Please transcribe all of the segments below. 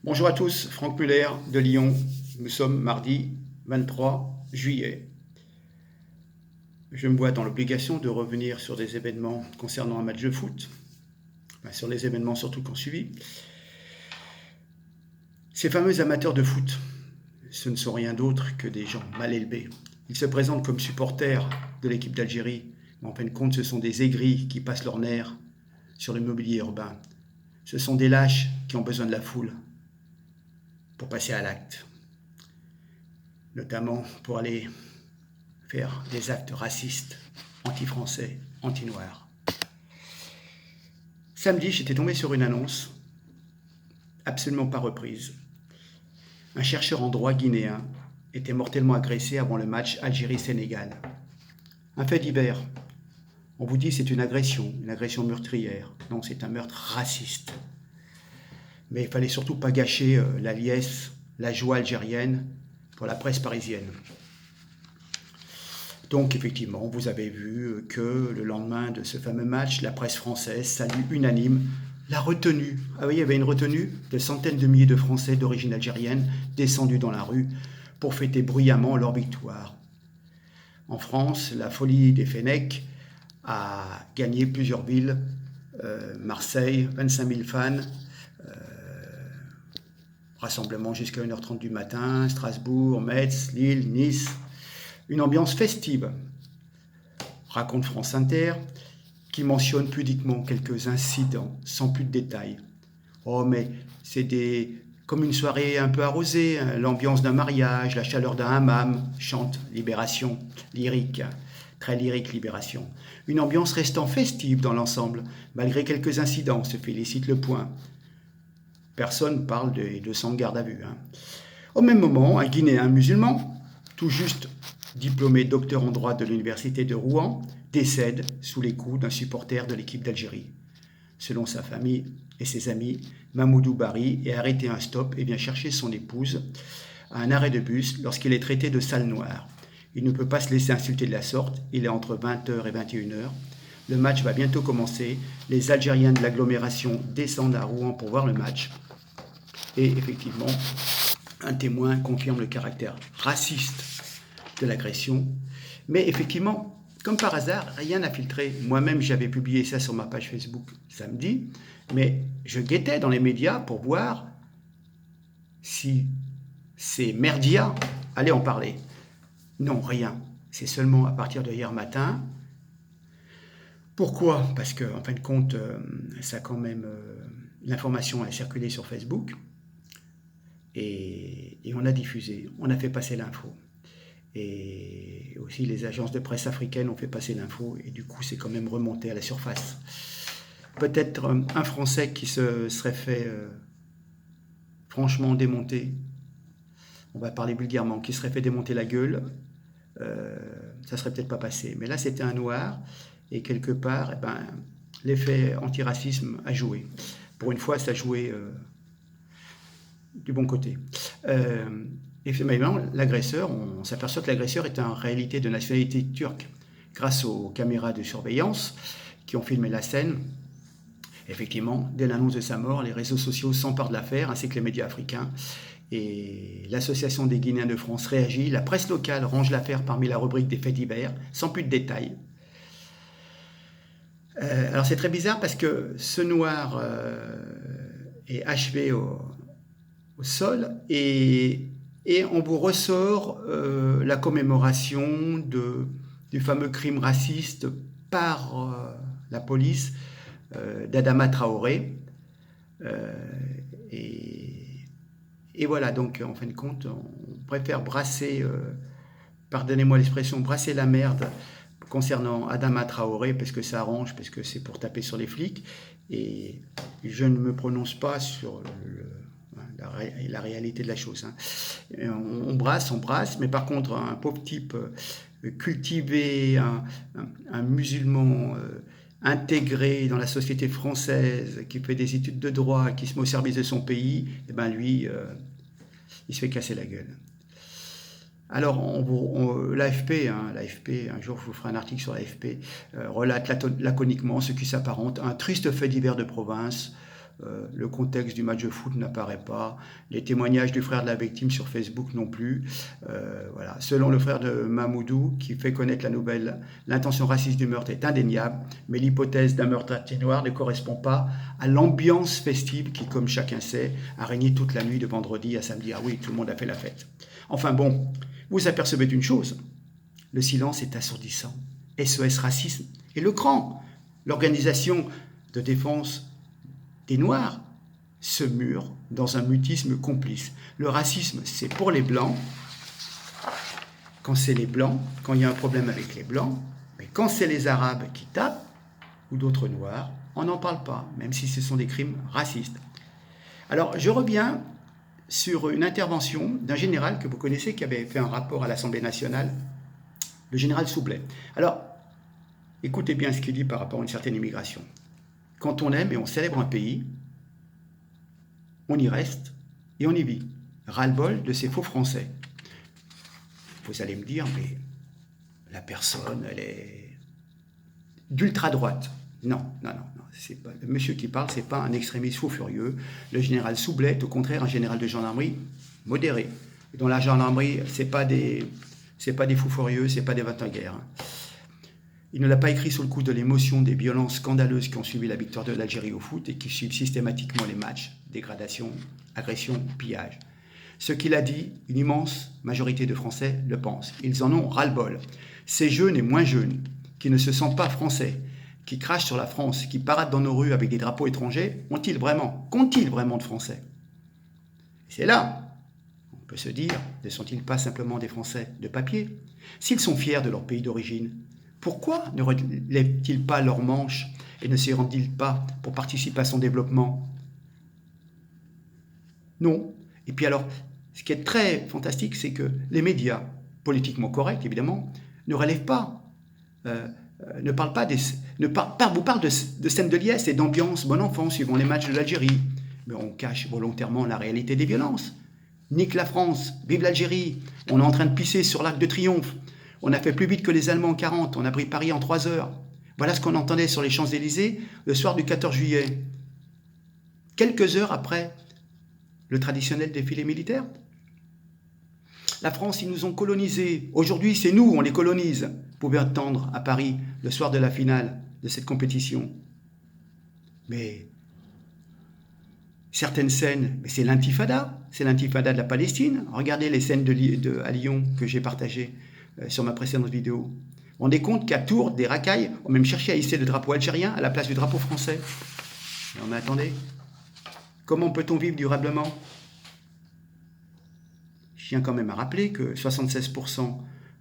Bonjour à tous, Franck Muller de Lyon. Nous sommes mardi 23 juillet. Je me vois dans l'obligation de revenir sur des événements concernant un match de foot, sur les événements surtout qu'on suivi. Ces fameux amateurs de foot, ce ne sont rien d'autre que des gens mal élevés. Ils se présentent comme supporters de l'équipe d'Algérie, mais en fin de compte, ce sont des aigris qui passent leur nerfs sur le mobilier urbain. Ce sont des lâches qui ont besoin de la foule pour passer à l'acte, notamment pour aller faire des actes racistes, anti-français, anti-noirs. Samedi, j'étais tombé sur une annonce, absolument pas reprise. Un chercheur en droit guinéen était mortellement agressé avant le match Algérie-Sénégal. Un fait divers. On vous dit c'est une agression meurtrière. Non, c'est un meurtre raciste. Mais il fallait surtout pas gâcher la liesse, la joie algérienne pour la presse parisienne. Donc effectivement, vous avez vu que le lendemain de ce fameux match, la presse française salue unanime la retenue. Ah oui, il y avait une retenue de centaines de milliers de Français d'origine algérienne descendus dans la rue pour fêter bruyamment leur victoire. En France, la folie des Fennecs a gagné plusieurs villes. Marseille, 25 000 fans, rassemblement jusqu'à 1h30 du matin, Strasbourg, Metz, Lille, Nice. Une ambiance festive, raconte France Inter, qui mentionne pudiquement quelques incidents, sans plus de détails. Oh, mais c'est comme une soirée un peu arrosée, hein, l'ambiance d'un mariage, la chaleur d'un hammam, chante Libération, lyrique, très lyrique Libération. Une ambiance restant festive dans l'ensemble, malgré quelques incidents, se félicite Le Point. Personne parle de 200 gardes à vue. Hein. Au même moment, un Guinéen musulman, tout juste diplômé docteur en droit de l'université de Rouen, décède sous les coups d'un supporter de l'équipe d'Algérie. Selon sa famille et ses amis, Mamoudou Bari est arrêté à un stop et vient chercher son épouse à un arrêt de bus lorsqu'il est traité de sale noir. Il ne peut pas se laisser insulter de la sorte, il est entre 20h et 21h. Le match va bientôt commencer, les Algériens de l'agglomération descendent à Rouen pour voir le match. Et effectivement, un témoin confirme le caractère raciste de l'agression. Mais effectivement, comme par hasard, rien n'a filtré. Moi-même, j'avais publié ça sur ma page Facebook samedi, mais je guettais dans les médias pour voir si ces merdias allaient en parler. Non, rien. C'est seulement à partir de hier matin. Pourquoi ? Parce qu'en fin de compte, ça quand même, l'information a circulé sur Facebook et on a diffusé, on a fait passer l'info. Et aussi les agences de presse africaines ont fait passer l'info et du coup c'est quand même remonté à la surface. Peut-être un Français qui se serait fait franchement démonter, on va parler vulgairement, qui serait fait démonter la gueule, ça serait peut-être pas passé. Mais là c'était un noir et quelque part l'effet antiracisme a joué. Pour une fois ça a joué du bon côté. Et finalement, l'agresseur, on s'aperçoit que l'agresseur est en réalité de nationalité turque, grâce aux caméras de surveillance qui ont filmé la scène. Effectivement, dès l'annonce de sa mort, les réseaux sociaux s'emparent de l'affaire, ainsi que les médias africains. Et l'Association des Guinéens de France réagit. La presse locale range l'affaire parmi la rubrique des faits divers, sans plus de détails. Alors c'est très bizarre parce que ce noir est achevé au sol et on vous ressort la commémoration du fameux crime raciste par la police d'Adama Traoré. Et voilà, donc en fin de compte, on préfère brasser, pardonnez-moi l'expression, brasser la merde concernant Adama Traoré, parce que ça arrange, parce que c'est pour taper sur les flics. Et je ne me prononce pas sur la réalité de la chose. Hein. On brasse, mais par contre, un pauvre type cultivé, un musulman intégré dans la société française, qui fait des études de droit, qui se met au service de son pays, et ben lui, il se fait casser la gueule. Alors, l'AFP, un jour je vous ferai un article sur l'AFP, relate laconiquement ce qui s'apparente à un triste fait divers de province, Le contexte du match de foot n'apparaît pas. Les témoignages du frère de la victime sur Facebook non plus. Voilà. Selon le frère de Mamoudou, qui fait connaître la nouvelle, l'intention raciste du meurtre est indéniable, mais l'hypothèse d'un meurtre à noir ne correspond pas à l'ambiance festive qui, comme chacun sait, a régné toute la nuit de vendredi à samedi. Ah oui, tout le monde a fait la fête. Enfin bon, vous apercevez une chose, le silence est assourdissant. SOS Racisme est le cran. L'organisation de défense des Noirs se mure dans un mutisme complice. Le racisme, c'est pour les Blancs, quand c'est les Blancs, quand il y a un problème avec les Blancs, mais quand c'est les Arabes qui tapent, ou d'autres Noirs, on n'en parle pas, même si ce sont des crimes racistes. Alors, je reviens sur une intervention d'un général que vous connaissez, qui avait fait un rapport à l'Assemblée nationale, le général Soublet. Alors, écoutez bien ce qu'il dit par rapport à une certaine immigration. Quand on aime et on célèbre un pays, on y reste et on y vit. Ras-le-bol de ces faux Français. Vous allez me dire, mais la personne, elle est d'ultra-droite. Non. C'est pas, le monsieur qui parle, c'est pas un extrémiste fou furieux. Le général Soublet est au contraire un général de gendarmerie modéré. Dans la gendarmerie, c'est pas des fous furieux, c'est pas des 20 ans guerre. Il ne l'a pas écrit sous le coup de l'émotion des violences scandaleuses qui ont suivi la victoire de l'Algérie au foot et qui suivent systématiquement les matchs, dégradation, agression, pillage. Ce qu'il a dit, une immense majorité de Français le pensent. Ils en ont ras-le-bol. Ces jeunes et moins jeunes, qui ne se sentent pas français, qui crachent sur la France, qui paradent dans nos rues avec des drapeaux étrangers, qu'ont-ils vraiment de Français? C'est là, on peut se dire, ne sont-ils pas simplement des Français de papier? S'ils sont fiers de leur pays d'origine, pourquoi ne relèvent-ils pas leurs manches et ne s'y rendent-ils pas pour participer à son développement? Non. Et puis alors, ce qui est très fantastique, c'est que les médias, politiquement corrects évidemment, ne relèvent pas, ne parlent pas vous parlent de scènes de liesse et d'ambiance bon enfant suivant les matchs de l'Algérie. Mais on cache volontairement la réalité des violences. Nique la France, vive l'Algérie, on est en train de pisser sur l'Arc de Triomphe. On a fait plus vite que les Allemands en 40, on a pris Paris en 3 heures. Voilà ce qu'on entendait sur les Champs-Élysées le soir du 14 juillet. Quelques heures après le traditionnel défilé militaire. La France, ils nous ont colonisés. Aujourd'hui, c'est nous, on les colonise. Vous pouvez attendre à Paris le soir de la finale de cette compétition. Mais certaines scènes, c'est l'intifada de la Palestine. Regardez les scènes à Lyon que j'ai partagées sur ma précédente vidéo. Vous vous rendez compte qu'à Tours, des racailles ont même cherché à hisser le drapeau algérien à la place du drapeau français. Non mais attendez, comment peut-on vivre durablement? Je tiens quand même à rappeler que 76%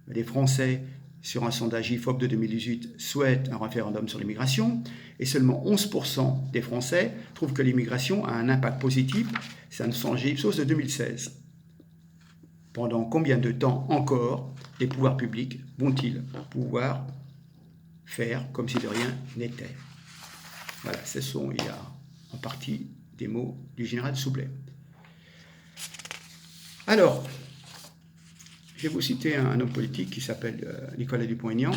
des Français, sur un sondage IFOP de 2018, souhaitent un référendum sur l'immigration, et seulement 11% des Français trouvent que l'immigration a un impact positif. C'est un sondage Ipsos de 2016. Pendant combien de temps encore les pouvoirs publics vont-ils pouvoir faire comme si de rien n'était? Voilà, il y a en partie des mots du général Soublet. Alors, je vais vous citer un homme politique qui s'appelle Nicolas Dupont-Aignan.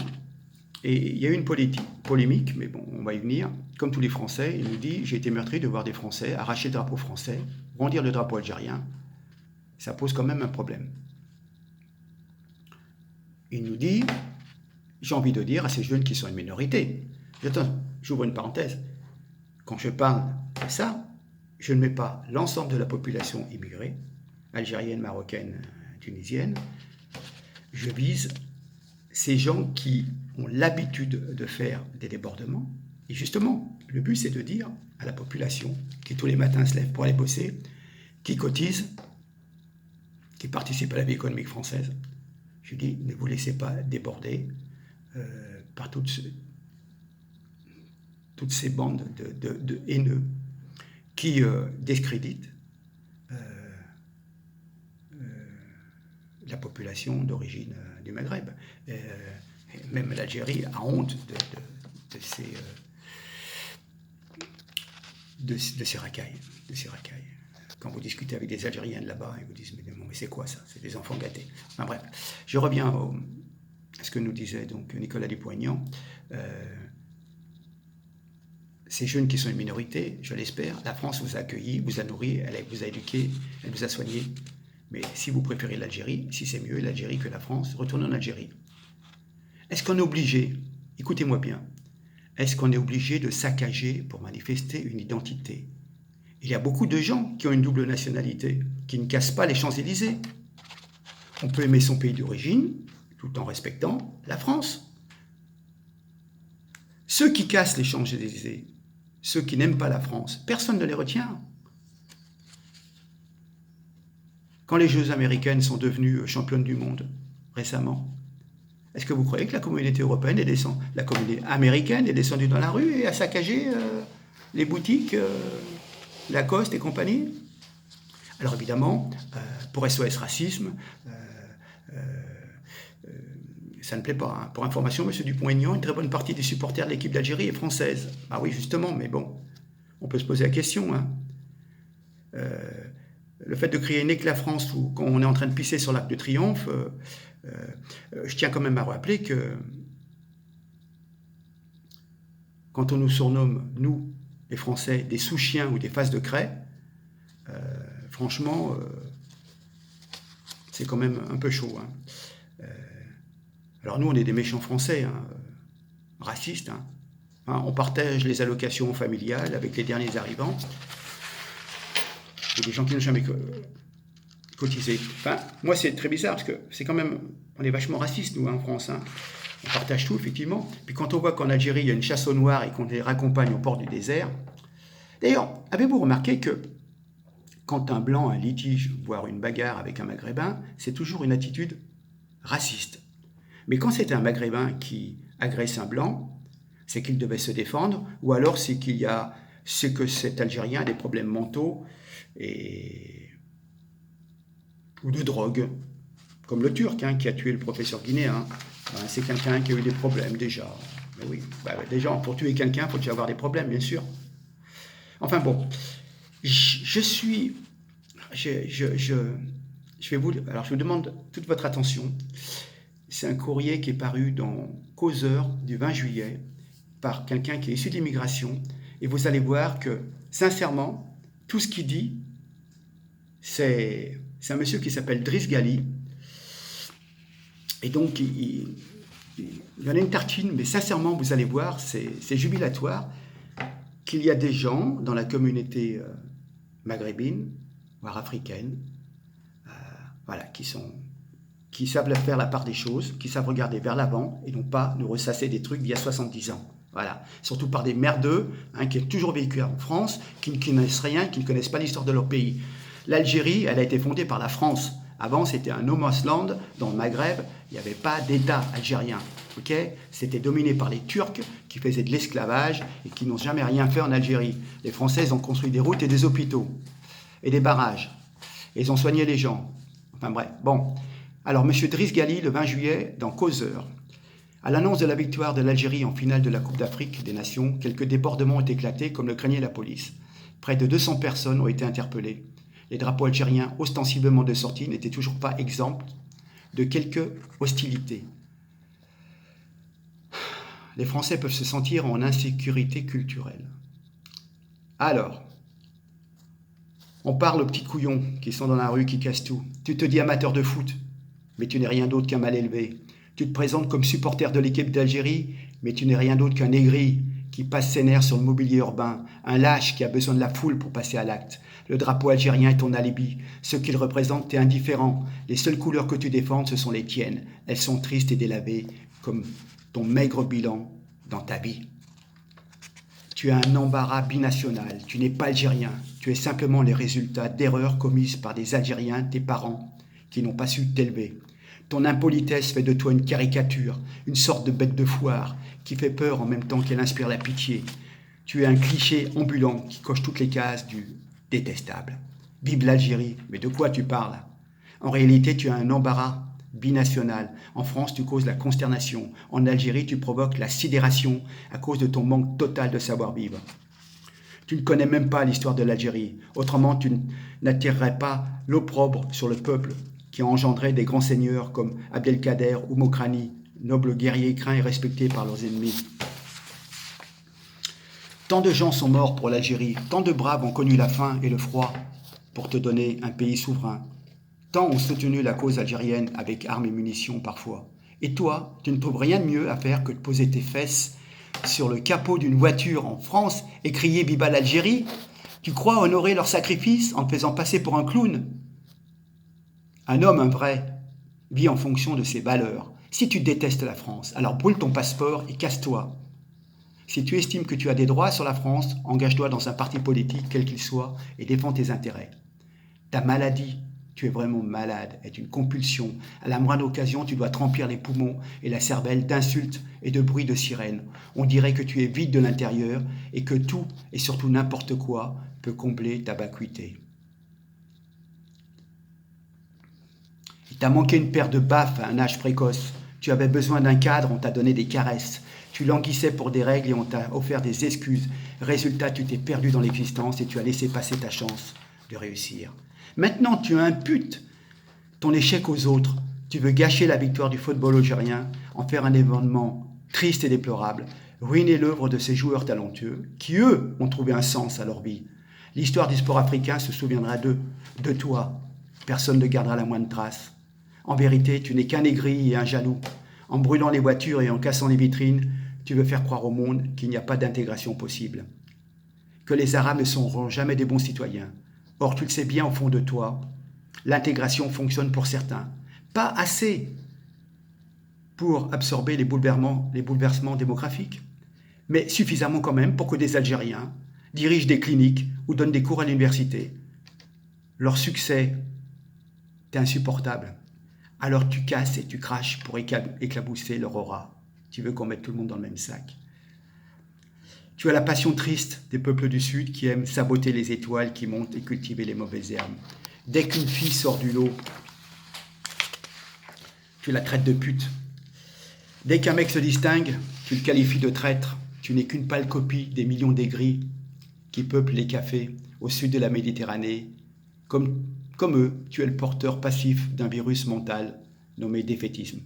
Et il y a eu une polémique, mais bon, on va y venir. Comme tous les Français, il nous dit « J'ai été meurtri de voir des Français arracher le drapeau français, brandir le drapeau algérien. Ça pose quand même un problème. » Il nous dit « J'ai envie de dire à ces jeunes qui sont une minorité. » Attends, j'ouvre une parenthèse. Quand je parle de ça, je ne mets pas l'ensemble de la population immigrée, algérienne, marocaine, tunisienne. Je vise ces gens qui ont l'habitude de faire des débordements. Et justement, le but, c'est de dire à la population qui tous les matins se lève pour aller bosser, qui cotise, qui participe à la vie économique française, je dis, ne vous laissez pas déborder par toutes ces bandes de haineux qui discréditent la population d'origine du Maghreb. Même l'Algérie a honte de ces racailles. Quand vous discutez avec des Algériens de là-bas, ils vous disent mais c'est quoi ça? C'est des enfants gâtés. Enfin bref, je reviens à ce que nous disait donc Nicolas Dupont-Aignan. ces jeunes qui sont une minorité, je l'espère, la France vous a accueilli, vous a nourri, elle vous a éduqué, elle vous a soigné. Mais si vous préférez l'Algérie, si c'est mieux l'Algérie que la France, retournez en Algérie. Est-ce qu'on est obligé, écoutez-moi bien, est-ce qu'on est obligé de saccager pour manifester une identité? Il y a beaucoup de gens qui ont une double nationalité, qui ne cassent pas les Champs-Élysées. On peut aimer son pays d'origine, tout en respectant la France. Ceux qui cassent les Champs-Élysées, ceux qui n'aiment pas la France, personne ne les retient. Quand les Jeux américaines sont devenues championnes du monde, récemment, est-ce que vous croyez que la communauté européenne la communauté américaine est descendue dans la rue et a saccagé les boutiques Lacoste et compagnie? Alors évidemment, pour SOS Racisme, ça ne plaît pas. Hein. Pour information, M. Dupont-Aignan, une très bonne partie des supporters de l'équipe d'Algérie est française. Ah oui, justement, mais bon, on peut se poser la question. Hein. Le fait de crier « Nique la France » ou quand on est en train de pisser sur l'Arc de Triomphe, je tiens quand même à rappeler que quand on nous surnomme, nous, les Français, des sous-chiens ou des faces de craie, franchement, c'est quand même un peu chaud. Hein. Alors nous, on est des méchants Français, hein, racistes. Hein. Hein, on partage les allocations familiales avec les derniers arrivants. Et des gens qui n'ont jamais cotisé. Enfin, moi, c'est très bizarre, parce que c'est quand même... On est vachement racistes, nous, hein, en France. Hein. On partage tout, effectivement. Puis quand on voit qu'en Algérie, il y a une chasse aux noirs et qu'on les raccompagne au port du désert... D'ailleurs, avez-vous remarqué que quand un blanc a un litige, voire une bagarre avec un maghrébin, c'est toujours une attitude raciste. Mais quand c'est un maghrébin qui agresse un blanc, c'est qu'il devait se défendre, ou alors c'est que cet Algérien a des problèmes mentaux ou de drogue, comme le Turc hein, qui a tué le professeur guinéen. C'est quelqu'un qui a eu des problèmes déjà. Mais oui, déjà, pour tuer quelqu'un, il faut déjà avoir des problèmes, bien sûr. Enfin bon, je vous demande toute votre attention. C'est un courrier qui est paru dans Causeur du 20 juillet par quelqu'un qui est issu de l'immigration. Et vous allez voir que, sincèrement, tout ce qu'il dit, c'est un monsieur qui s'appelle Driss Ghali. Et donc, il y en a une tartine, mais sincèrement, vous allez voir, c'est jubilatoire qu'il y a des gens dans la communauté maghrébine, voire africaine, voilà, qui savent faire la part des choses, qui savent regarder vers l'avant et non pas nous ressasser des trucs d'il y a 70 ans. Voilà. Surtout par des merdeux hein, qui ont toujours vécu en France, qui ne connaissent rien, qui ne connaissent pas l'histoire de leur pays. L'Algérie, elle a été fondée par la France. Avant, c'était un no man's land dans le Maghreb. Il n'y avait pas d'État algérien. Okay, c'était dominé par les Turcs qui faisaient de l'esclavage et qui n'ont jamais rien fait en Algérie. Les Français ont construit des routes et des hôpitaux et des barrages. Et ils ont soigné les gens. Enfin bref. Bon. Alors, M. Driss Ghali, le 20 juillet, dans Causeur, à l'annonce de la victoire de l'Algérie en finale de la Coupe d'Afrique des Nations, quelques débordements ont éclaté comme le craignait la police. Près de 200 personnes ont été interpellées. Les drapeaux algériens ostensiblement de sortie n'étaient toujours pas exempts de quelques hostilités. Les Français peuvent se sentir en insécurité culturelle. Alors, on parle aux petits couillons qui sont dans la rue, qui cassent tout. Tu te dis amateur de foot, mais tu n'es rien d'autre qu'un mal élevé. Tu te présentes comme supporter de l'équipe d'Algérie, mais tu n'es rien d'autre qu'un aigri qui passe ses nerfs sur le mobilier urbain, un lâche qui a besoin de la foule pour passer à l'acte. Le drapeau algérien est ton alibi. Ce qu'il représente, t'es indifférent. Les seules couleurs que tu défends, ce sont les tiennes. Elles sont tristes et délavées, comme ton maigre bilan dans ta vie. Tu as un embarras binational. Tu n'es pas algérien. Tu es simplement les résultats d'erreurs commises par des Algériens, tes parents, qui n'ont pas su t'élever. Ton impolitesse fait de toi une caricature, une sorte de bête de foire, qui fait peur en même temps qu'elle inspire la pitié. Tu es un cliché ambulant qui coche toutes les cases du détestable. Vive l'Algérie, mais de quoi tu parles? En réalité, tu as un embarras binational. En France, tu causes la consternation. En Algérie, tu provoques la sidération à cause de ton manque total de savoir-vivre. Tu ne connais même pas l'histoire de l'Algérie. Autrement, tu n'attirerais pas l'opprobre sur le peuple qui a engendré des grands seigneurs comme Abdelkader ou Mokrani, nobles guerriers craints et respectés par leurs ennemis. Tant de gens sont morts pour l'Algérie, tant de braves ont connu la faim et le froid pour te donner un pays souverain. Tant ont soutenu la cause algérienne avec armes et munitions parfois. Et toi, tu ne trouves rien de mieux à faire que de poser tes fesses sur le capot d'une voiture en France et crier Viva l'Algérie? Tu crois honorer leur sacrifice en te faisant passer pour un clown? Un homme, un vrai, vit en fonction de ses valeurs. Si tu détestes la France, alors brûle ton passeport et casse-toi. Si tu estimes que tu as des droits sur la France, engage-toi dans un parti politique, quel qu'il soit, et défends tes intérêts. Ta maladie, tu es vraiment malade, est une compulsion. À la moindre occasion, tu dois te remplir les poumons et la cervelle d'insultes et de bruits de sirènes. On dirait que tu es vide de l'intérieur et que tout, et surtout n'importe quoi, peut combler ta vacuité. Il t'a manqué une paire de baffes à un âge précoce. Tu avais besoin d'un cadre, on t'a donné des caresses. Tu languissais pour des règles et on t'a offert des excuses. Résultat, tu t'es perdu dans l'existence et tu as laissé passer ta chance de réussir. Maintenant, tu imputes ton échec aux autres. Tu veux gâcher la victoire du football algérien, en faire un événement triste et déplorable, ruiner l'œuvre de ces joueurs talentueux qui, eux, ont trouvé un sens à leur vie. L'histoire du sport africain se souviendra d'eux, de toi. Personne ne gardera la moindre trace. En vérité, tu n'es qu'un aigri et un jaloux. En brûlant les voitures et en cassant les vitrines, tu veux faire croire au monde qu'il n'y a pas d'intégration possible. Que les Arabes ne seront jamais des bons citoyens. Or, tu le sais bien au fond de toi, l'intégration fonctionne pour certains. Pas assez pour absorber les bouleversements démographiques, mais suffisamment quand même pour que des Algériens dirigent des cliniques ou donnent des cours à l'université. Leur succès est insupportable. Alors tu casses et tu craches pour éclabousser leur aura. Tu veux qu'on mette tout le monde dans le même sac. Tu as la passion triste des peuples du Sud qui aiment saboter les étoiles qui montent et cultiver les mauvaises herbes. Dès qu'une fille sort du lot, tu la traites de pute. Dès qu'un mec se distingue, tu le qualifies de traître. Tu n'es qu'une pâle copie des millions d'aigris qui peuplent les cafés au sud de la Méditerranée. Comme eux, tu es le porteur passif d'un virus mental nommé défaitisme.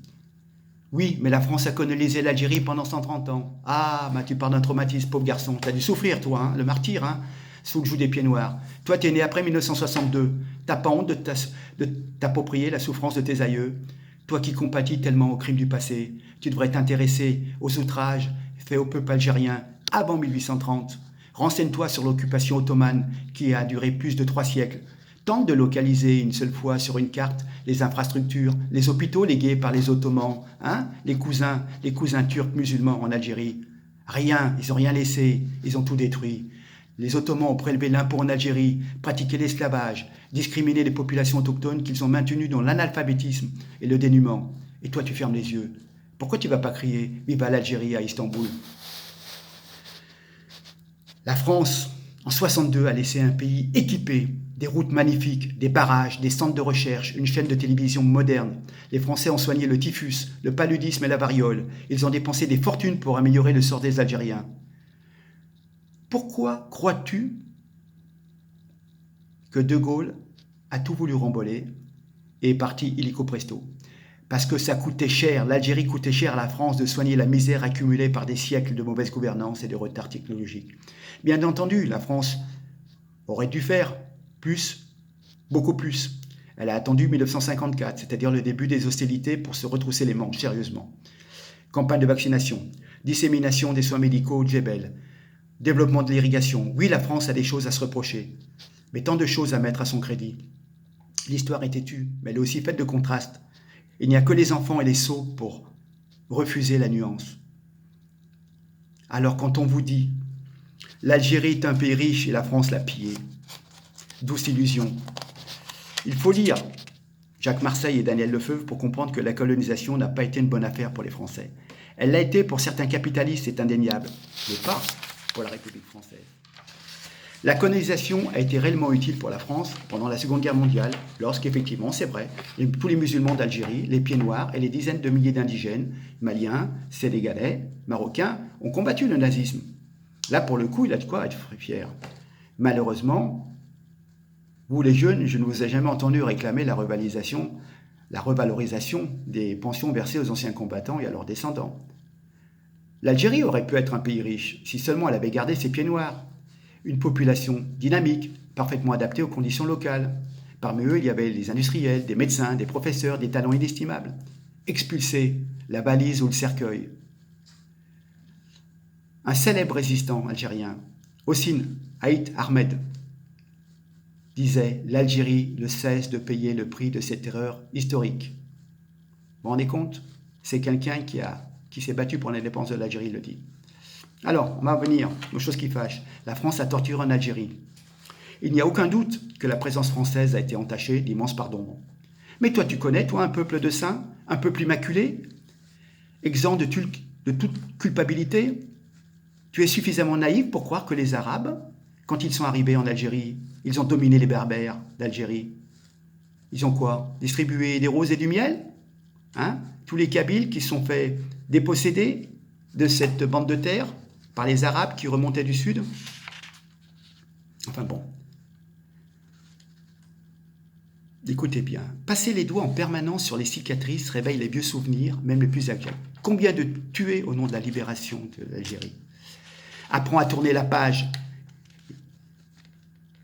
Oui, mais la France a colonisé l'Algérie pendant 130 ans. Ah, tu parles d'un traumatisme, pauvre garçon. T'as dû souffrir, toi, hein, le martyr, sous le joug des pieds noirs. Toi, t'es né après 1962. T'as pas honte de t'approprier la souffrance de tes aïeux. Toi qui compatis tellement aux crimes du passé, tu devrais t'intéresser aux outrages faits au peuple algérien avant 1830. Renseigne-toi sur l'occupation ottomane qui a duré plus de 3 siècles. Tente de localiser une seule fois sur une carte les infrastructures, les hôpitaux légués par les Ottomans, les cousins turcs musulmans en Algérie. Rien, ils n'ont rien laissé, ils ont tout détruit. Les Ottomans ont prélevé l'impôt en Algérie, pratiqué l'esclavage, discriminé les populations autochtones qu'ils ont maintenues dans l'analphabétisme et le dénuement. Et toi, tu fermes les yeux. Pourquoi tu ne vas pas crier « Viva l'Algérie » à Istanbul? La France, en 62, a laissé un pays équipé, des routes magnifiques, des barrages, des centres de recherche, une chaîne de télévision moderne. Les Français ont soigné le typhus, le paludisme et la variole. Ils ont dépensé des fortunes pour améliorer le sort des Algériens. Pourquoi crois-tu que De Gaulle a tout voulu remboler et est parti illico presto? Parce que ça coûtait cher, l'Algérie coûtait cher à la France de soigner la misère accumulée par des siècles de mauvaise gouvernance et de retard technologique. Bien entendu, la France aurait dû faire plus, beaucoup plus. Elle a attendu 1954, c'est-à-dire le début des hostilités pour se retrousser les manches sérieusement. Campagne de vaccination, dissémination des soins médicaux au Djebel, développement de l'irrigation. Oui, la France a des choses à se reprocher, mais tant de choses à mettre à son crédit. L'histoire est têtue, mais elle est aussi faite de contrastes. Il n'y a que les enfants et les sots pour refuser la nuance. Alors quand on vous dit « L'Algérie est un pays riche et la France l'a pillé », douce illusion. Il faut lire Jacques Marseille et Daniel Lefebvre pour comprendre que la colonisation n'a pas été une bonne affaire pour les Français. Elle l'a été pour certains capitalistes, c'est indéniable, mais pas pour la République française. La colonisation a été réellement utile pour la France pendant la Seconde Guerre mondiale, lorsqu'effectivement, c'est vrai, tous les musulmans d'Algérie, les pieds noirs et les dizaines de milliers d'indigènes, maliens, sénégalais, marocains, ont combattu le nazisme. Là, pour le coup, il a de quoi être fier. Malheureusement, vous les jeunes, je ne vous ai jamais entendu réclamer la revalorisation des pensions versées aux anciens combattants et à leurs descendants. L'Algérie aurait pu être un pays riche si seulement elle avait gardé ses pieds noirs. Une population dynamique, parfaitement adaptée aux conditions locales. Parmi eux, il y avait les industriels, des médecins, des professeurs, des talents inestimables. Expulser la balise ou le cercueil. Un célèbre résistant algérien, Hossein Aït Ahmed, disait « L'Algérie ne cesse de payer le prix de cette erreur historique ». Vous vous rendez compte? C'est quelqu'un qui s'est battu pour l'indépendance de l'Algérie, le dit. Alors, on va venir aux choses qui fâchent. La France a torturé en Algérie. Il n'y a aucun doute que la présence française a été entachée d'immenses pardons. Mais toi, tu connais, toi, un peuple de saints, un peuple immaculé, exempt de toute culpabilité? Tu es suffisamment naïf pour croire que les Arabes, quand ils sont arrivés en Algérie, ils ont dominé les Berbères d'Algérie. Ils ont quoi? Distribué des roses et du miel? Hein? Tous les Kabyles qui se sont fait déposséder de cette bande de terre par les Arabes qui remontaient du sud. Enfin bon. Écoutez bien, passer les doigts en permanence sur les cicatrices réveille les vieux souvenirs, même les plus actuels. Combien de tués au nom de la libération de l'Algérie? Apprends à tourner la page.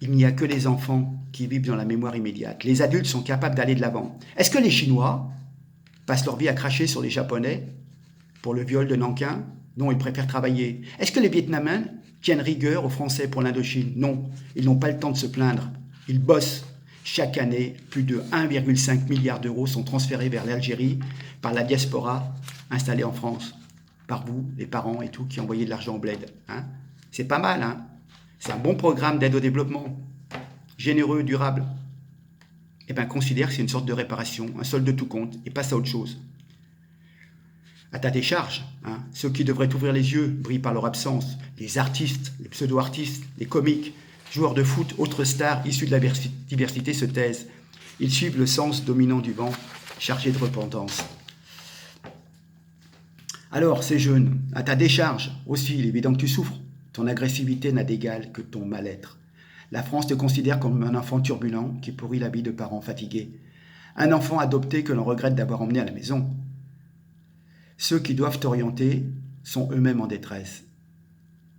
Il n'y a que les enfants qui vivent dans la mémoire immédiate. Les adultes sont capables d'aller de l'avant. Est-ce que les Chinois passent leur vie à cracher sur les Japonais pour le viol de Nankin? Non, ils préfèrent travailler. Est-ce que les Vietnamiens tiennent rigueur aux Français pour l'Indochine? Non, ils n'ont pas le temps de se plaindre. Ils bossent. Chaque année, plus de 1,5 milliard d'euros sont transférés vers l'Algérie par la diaspora installée en France. Par vous, les parents et tout, qui envoyaient de l'argent au bled. Hein? C'est pas mal, hein? C'est un bon programme d'aide au développement. Généreux, durable. Eh bien, considère que c'est une sorte de réparation, un solde de tout compte, et passe à autre chose. À ta décharge, hein, ceux qui devraient ouvrir les yeux brillent par leur absence. Les artistes, les pseudo-artistes, les comiques, joueurs de foot, autres stars issus de la diversité se taisent. Ils suivent le sens dominant du vent, chargé de repentance. Alors, ces jeunes, à ta décharge aussi, il est évident que tu souffres. Ton agressivité n'a d'égal que ton mal-être. La France te considère comme un enfant turbulent qui pourrit la vie de parents fatigués. Un enfant adopté que l'on regrette d'avoir emmené à la maison. Ceux qui doivent t'orienter sont eux-mêmes en détresse.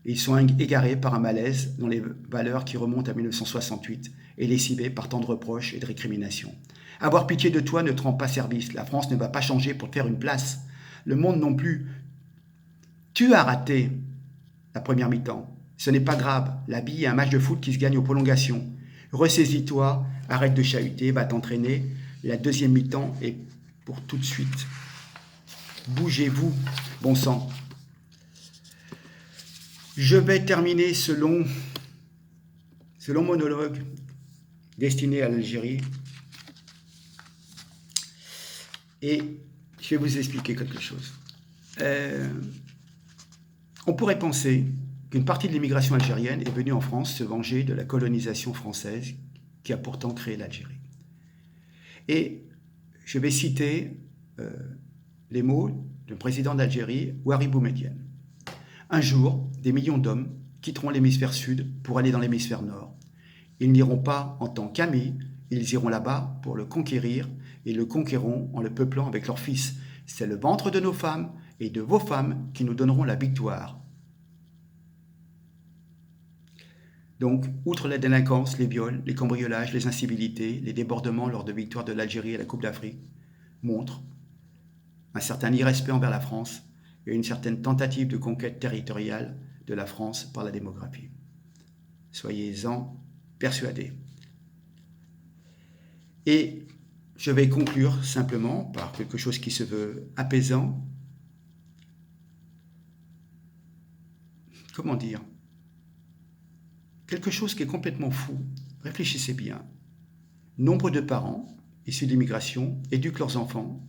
Ils sont égarés par un malaise dans les valeurs qui remontent à 1968 et lessivés par tant de reproches et de récriminations. Avoir pitié de toi ne te rend pas service. La France ne va pas changer pour te faire une place. Le monde non plus. Tu as raté la première mi-temps. Ce n'est pas grave. La vie est un match de foot qui se gagne aux prolongations. Ressaisis-toi, arrête de chahuter, va t'entraîner. La deuxième mi-temps est pour tout de suite. Bougez-vous, bon sang. Je vais terminer ce long monologue destiné à l'Algérie. Et je vais vous expliquer quelque chose. On pourrait penser qu'une partie de l'immigration algérienne est venue en France se venger de la colonisation française qui a pourtant créé l'Algérie. Et je vais citer les mots du président d'Algérie, Ouari Boumedienne. Un jour, des millions d'hommes quitteront l'hémisphère sud pour aller dans l'hémisphère nord. Ils n'iront pas en tant qu'amis, ils iront là-bas pour le conquérir et le conquéreront en le peuplant avec leurs fils. C'est le ventre de nos femmes et de vos femmes qui nous donneront la victoire. Donc, outre la délinquance, les viols, les cambriolages, les incivilités, les débordements lors de victoires de l'Algérie à la Coupe d'Afrique montrent un certain irrespect envers la France et une certaine tentative de conquête territoriale de la France par la démographie. Soyez-en persuadés. Et je vais conclure simplement par quelque chose qui se veut apaisant. Comment dire? Quelque chose qui est complètement fou. Réfléchissez bien. Nombre de parents issus de l'immigration éduquent leurs enfants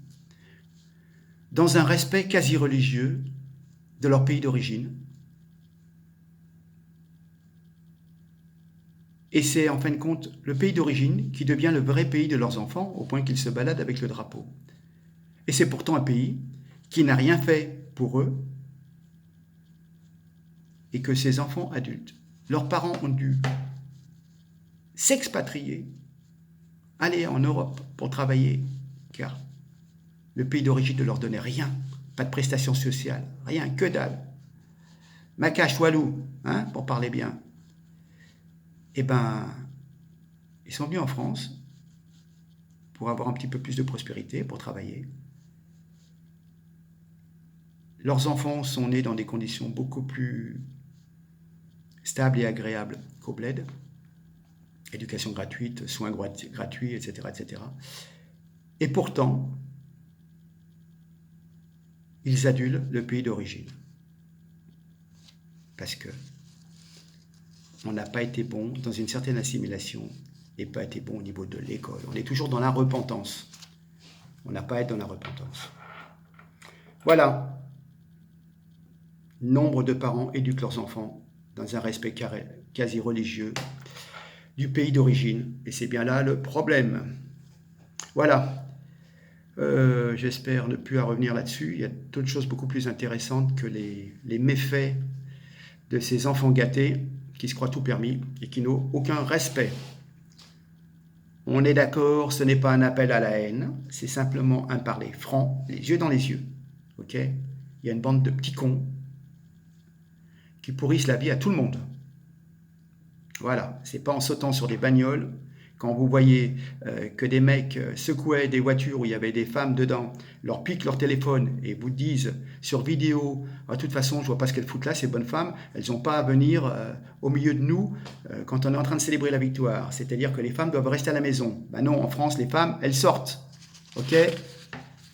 dans un respect quasi religieux de leur pays d'origine. Et c'est en fin de compte le pays d'origine qui devient le vrai pays de leurs enfants au point qu'ils se baladent avec le drapeau. Et c'est pourtant un pays qui n'a rien fait pour eux et que ces enfants adultes, leurs parents ont dû s'expatrier, aller en Europe pour travailler, car le pays d'origine ne leur donnait rien pas de prestations sociales, rien, que dalle. Macache, Walou, hein, pour parler bien. Eh ben, ils sont venus en France pour avoir un petit peu plus de prospérité, pour travailler. Leurs enfants sont nés dans des conditions beaucoup plus stables et agréables qu'au bled. Éducation gratuite, soins gratuits, etc., etc. Et pourtant, ils adulent le pays d'origine. Parce que on n'a pas été bon dans une certaine assimilation et pas été bon au niveau de l'école. On est toujours dans la repentance. On n'a pas à être dans la repentance. Voilà. Nombre de parents éduquent leurs enfants dans un respect quasi religieux du pays d'origine. Et c'est bien là le problème. Voilà. J'espère ne plus à revenir là-dessus. Il y a d'autres choses beaucoup plus intéressantes que les méfaits de ces enfants gâtés qui se croient tout permis et qui n'ont aucun respect. On est d'accord, ce n'est pas un appel à la haine, c'est simplement un parler franc, les yeux dans les yeux. Ok ? Il y a une bande de petits cons qui pourrissent la vie à tout le monde. Voilà, c'est pas en sautant sur des bagnoles, quand vous voyez que des mecs secouaient des voitures où il y avait des femmes dedans, leur piquent leur téléphone et vous disent sur vidéo, de toute façon je vois pas ce qu'elles foutent là, ces bonnes femmes, elles n'ont pas à venir au milieu de nous quand on est en train de célébrer la victoire. C'est-à-dire que les femmes doivent rester à la maison. Ben non, en France, les femmes, elles sortent. Ok ?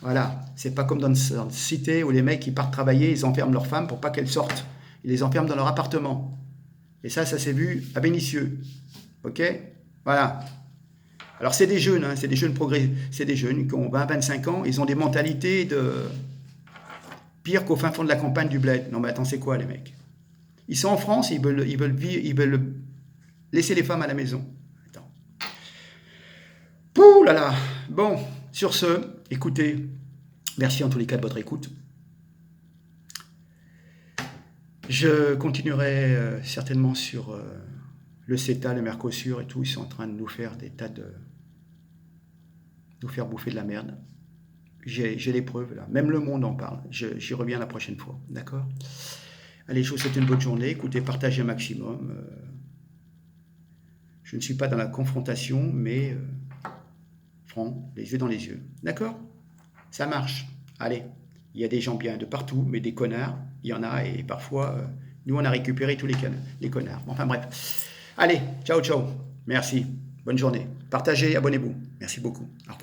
Voilà, c'est pas comme dans une cité où les mecs ils partent travailler, ils enferment leurs femmes pour pas qu'elles sortent. Ils les enferment dans leur appartement. Et ça s'est vu à Vénissieux. Ok ? Voilà. Alors c'est des jeunes, hein, c'est des jeunes qui ont 20-25 ans, ils ont des mentalités de pire qu'au fin fond de la campagne du bled. Non mais attends, c'est quoi les mecs ? Ils sont en France, ils veulent laisser les femmes à la maison. Attends. Pouh là là. Bon, sur ce, écoutez, merci en tous les cas de votre écoute. Je continuerai certainement sur le CETA, le Mercosur et tout. Ils sont en train de nous faire des tas de... nous faire bouffer de la merde. J'ai les preuves là. Même Le Monde en parle. J'y reviens la prochaine fois. D'accord ? Allez, je vous souhaite une bonne journée. Écoutez, partagez un maximum. Je ne suis pas dans la confrontation, mais franc, les yeux dans les yeux. D'accord ? Ça marche. Allez, il y a des gens bien de partout, mais des connards, il y en a, et parfois, nous, on a récupéré tous les connards. Enfin bref. Allez, ciao, ciao. Merci. Bonne journée. Partagez, abonnez-vous. Merci beaucoup. Au revoir.